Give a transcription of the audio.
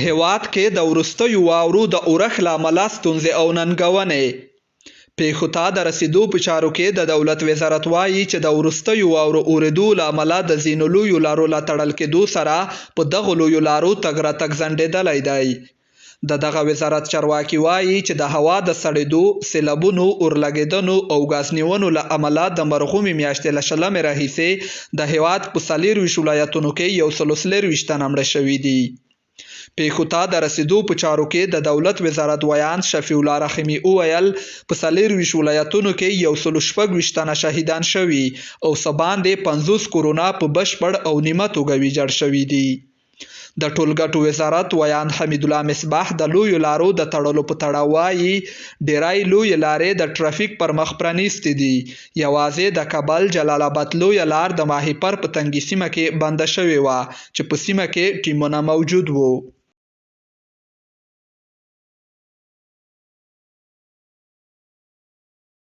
هیواد کې د وروستیو واورو د اورښت له امله ستونزې او ننګونې. پیښو ته د رسیدو په چارو کې د دولت وزارت وایي چې د وروستیو واورو اورېدو له امله د ځینو لویو لارو له تړل کېدو سره په دغو لویو لارو تګ راتګ ځنډېدلی دی. د دغه وزارت چارواکي وایي چې د هوا د سړېدو، سیلابونو، اورلګېدنو او ګاز نیونو له امله د مرغومې میاشتې له 20 راهیسې د هیواد په 24 ولایتونو کې 124 تنه مړه شوي دي. پیښو ته د رسیدو په چارو کې د دولت وزارت ویان شفیع الله رحیمي وویل په 24 ولایتونو کې 126 تنه شهیدان شوي او څه باندې 50 کورونه په بشپړ او نیمه توګه ویجاړ شوي دي. د ټولګټو وزارت ویان حمید الله مصباح د لویو لارو د تړلو په تړاو وایي ډیری لویې لارې د ټرافیک پر مخ پرانیستې دي. یوازې د کابل جلال آباد لویه لار د ماهیپر په تنګي سیمه کې بنده شوې وه چې په سیمه کې ټیمونه موجود وو.